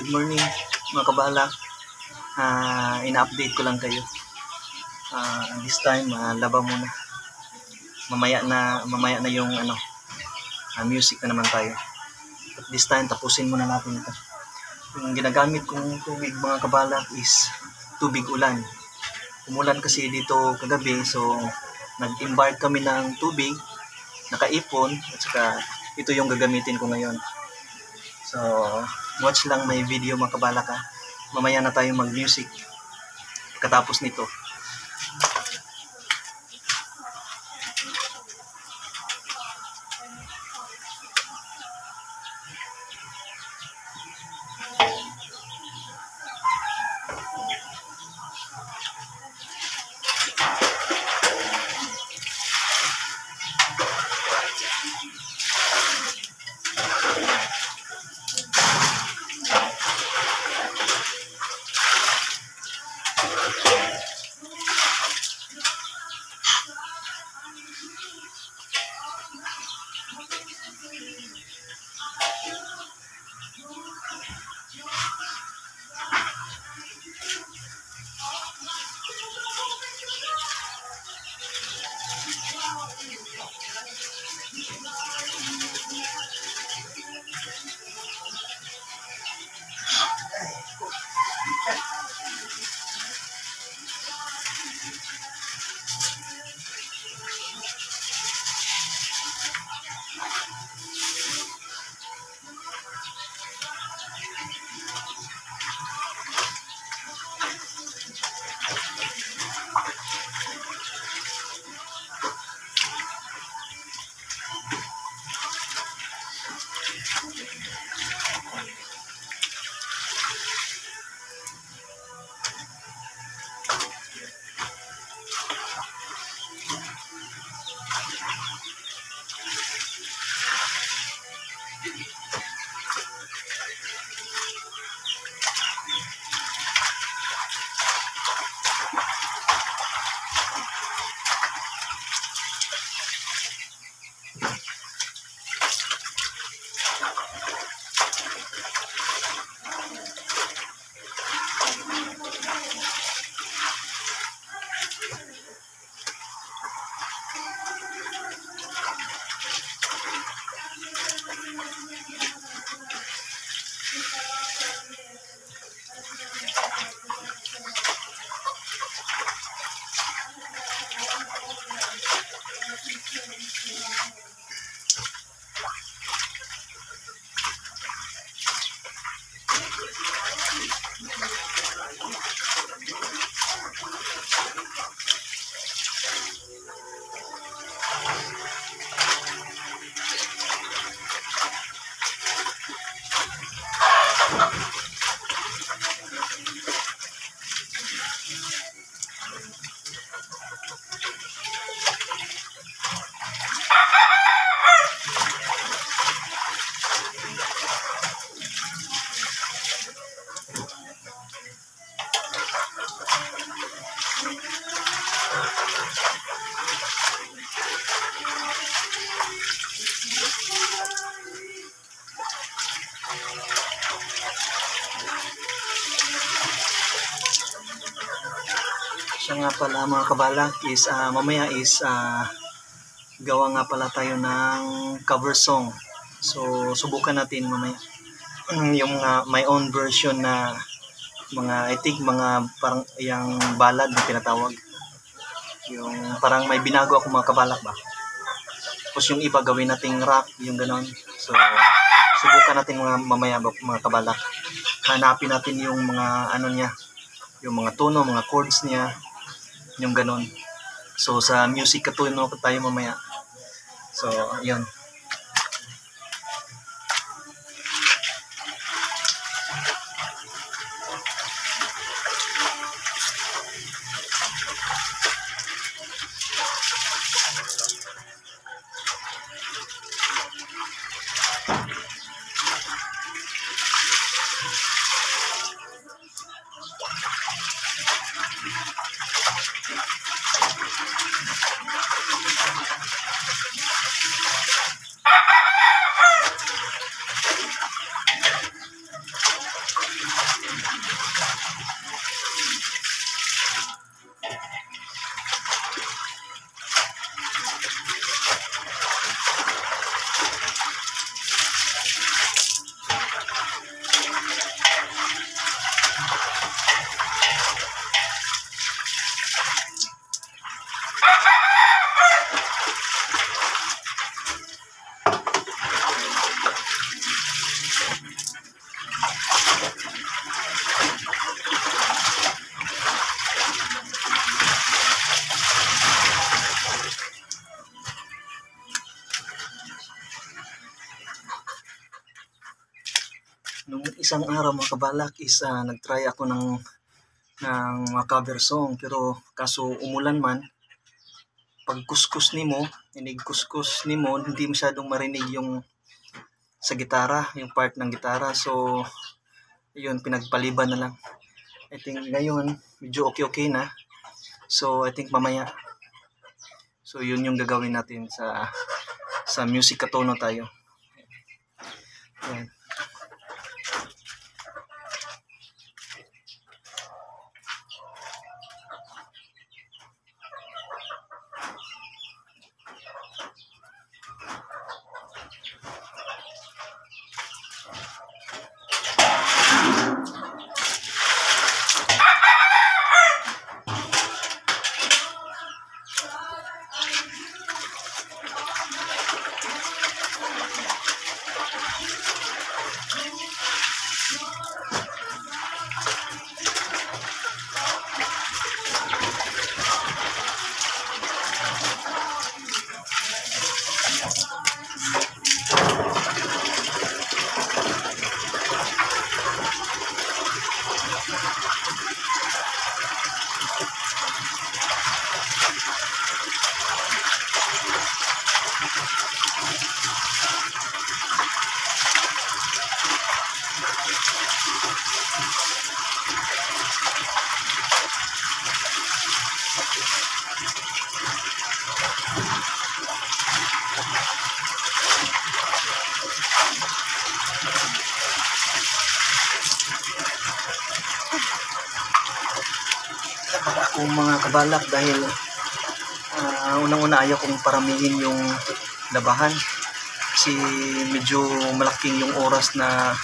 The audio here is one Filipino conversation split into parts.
Good morning mga kabala. Ina-update ko lang kayo. This time laba muna. Mamaya na yung music na naman tayo. But this time tapusin muna natin ito. Yung ginagamit kong tubig mga kabala is tubig ulan. Umulan kasi dito kagabi, so nag-embark kami ng tubig, nakaipon, at saka ito yung gagamitin ko ngayon. So watch lang, may video mga kabala ka. Mamaya na tayo mag-music katapos nito. Siya nga pala mga kabala is mamaya is gawa nga pala tayo ng cover song. So subukan natin mamaya yung my own version na mga I think mga parang yung ballad na tinatawag. Yung parang may binago ako mga kabala ba. Tapos yung iba gawin nating rock, yung ganon. So subukan natin mamaya mga kabala. Hanapin natin yung mga niya, yung mga tono, mga chords niya, yung ganon. So sa music katuno tayo mamaya. So yun. Nung isang araw mga kabalak is nag-try ako ng mga cover song, pero kaso umulan man, pag kuskus nimo, kuskus nimo, hindi masyadong marinig yung sa gitara, yung part ng gitara. So yun, pinagpaliban na lang. I think ngayon medyo okay na. So I think mamaya, so yun yung gagawin natin sa music katono tayo. Yan. Kung mga kabalak, dahil unang-una ayaw kong paramihin yung labahan kasi medyo malaking yung oras na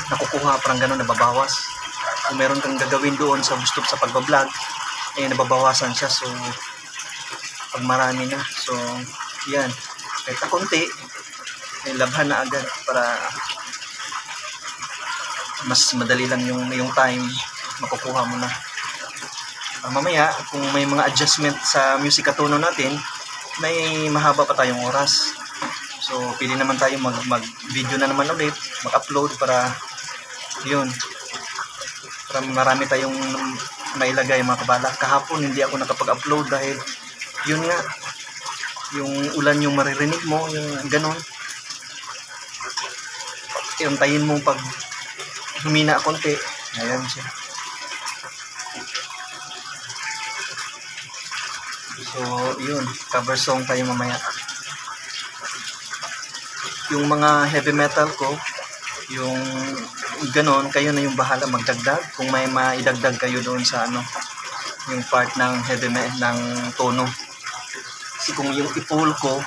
nakukuha, parang gano'n, nababawas. Kung meron kang gagawin doon sa gusto sa pagbablog, nababawasan siya. So pag marami na, so yan, kahit konti, labhan na agad para mas madali lang yung time makukuha mo na. Mamaya kung may mga adjustment sa music katono natin, may mahaba pa tayong oras. So pili naman tayo mag video na naman ulit, mag-upload para yun, para marami tayong mailagay mga kabalak. Kahapon hindi ako nakapag-upload dahil yun nga, yung ulan yung maririnig mo, yung ganon. Tayin mo pag humina konti, ayan siya. So yun, cover song tayo mamaya. Yung mga heavy metal ko, yung ganon, kayo na yung bahala magdagdag kung may maidagdag kayo doon sa yung part ng heavy metal ng tono. Kasi kung yung i-pull ko,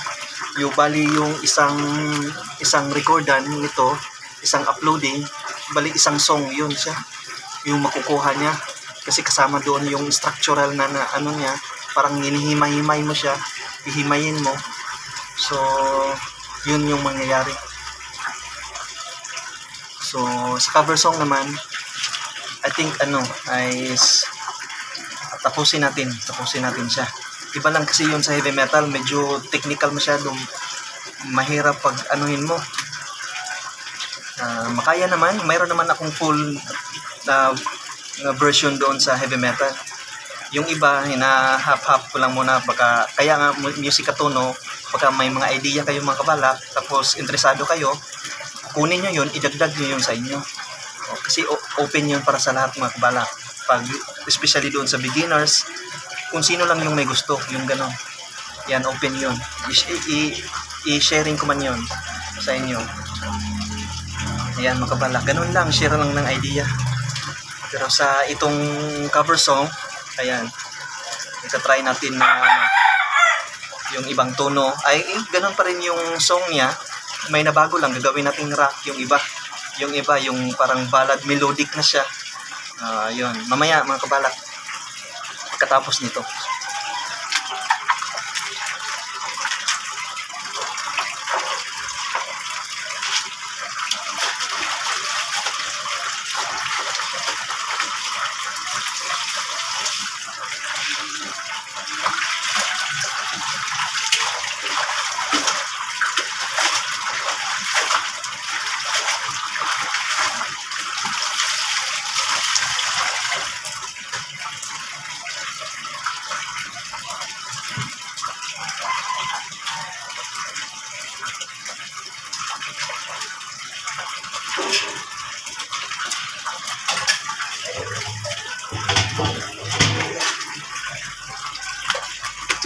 yung bali yung isang recordan nito, isang uploading, bali isang song yun siya, yung makukuha niya. Kasi kasama doon yung structural na niya, parang hinihimay-himay mo siya, hihimayin mo. So yun yung mangyayari. So sa cover song naman, I think is tapusin natin siya. Iba lang kasi yun sa heavy metal, medyo technical masyado, mahirap pag anuhin mo. Makaya naman, mayroon naman akong full version doon sa heavy metal. Yung iba, half-half ko lang muna, baka, kaya nga music katono, baka may mga idea kayo mga kabalak, tapos interesado kayo, kunin nyo yun, idagdag nyo yun sa inyo. Kasi open yun para sa lahat mga kabalak. Especially doon sa beginners, kung sino lang yung may gusto, yung gano'n. Yan, open yun. I-sharing ko man yun sa inyo. Ayan mga kabalak, ganun lang, share lang ng idea. Pero sa itong cover song, ayan, ita-try natin na yung ibang tono ay ganun pa rin yung song niya, may nabago lang, gagawin natin rock yung iba yung parang ballad melodic na siya. Yun, mamaya mga kabalak, pagkatapos nito.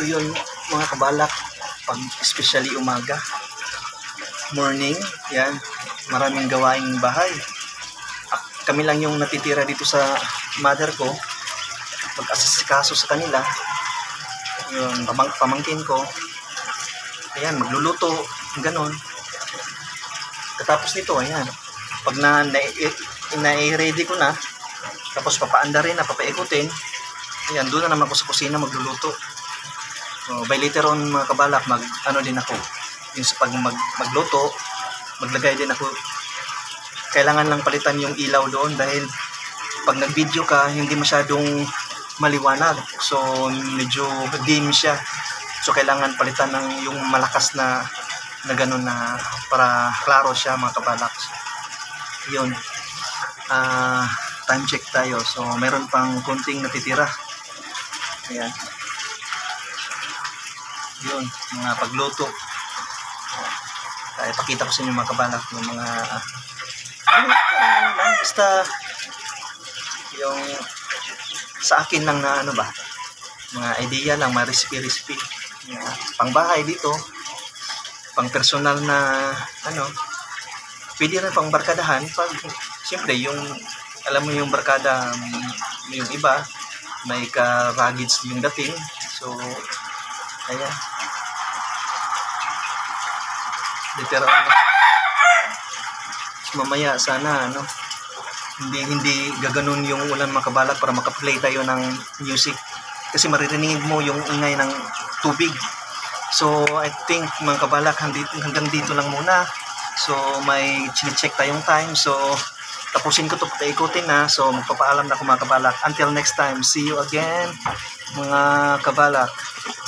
yun mga kabalak, pag especially umaga, morning, yan, maraming gawaing bahay. Kami lang yung natitira dito sa mother ko, pag-asikaso sa kanila, yung pamangkin ko, ayan, magluluto, ganon. Katapos nito, ayan, pag na-ready ko na, tapos papaanda rin na, papaikutin, ayan, doon na naman ako sa kusina magluluto. So, by later on mga kabalak, ano din ako, yung sa pag magluto, maglagay din ako, kailangan lang palitan yung ilaw doon dahil pag nag-video ka, hindi masyadong maliwanag. So, medyo dim siya. So, kailangan palitan ng yung malakas na gano'n na para klaro siya mga kabalak. Yun. Time check tayo. So, meron pang konting natitira. Ayan. Yun. Mga pagluto. Ipakita ko sa inyo mga kabalak yung mga basta yung sa akin lang na ano ba, mga idea lang, mga recipe pang bahay dito, pang personal na ano, pwede rin pang barkadahan pag siyempre yung alam mo yung barkada, yung iba may ka-ruggeds yung dating. So ayan, literal na. Mamaya sana ano, hindi gaganon yung ulan mga kabalak para makaplay tayo ng music kasi maririnig mo yung ingay ng tubig. So I think mga kabalak hanggang dito lang muna. So may chine-check tayong time, so tapusin ko to, paikutin na. So magpapaalam na ako mga kabalak. Until next time, see you again mga kabalak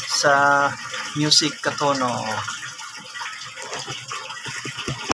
sa Music Katono.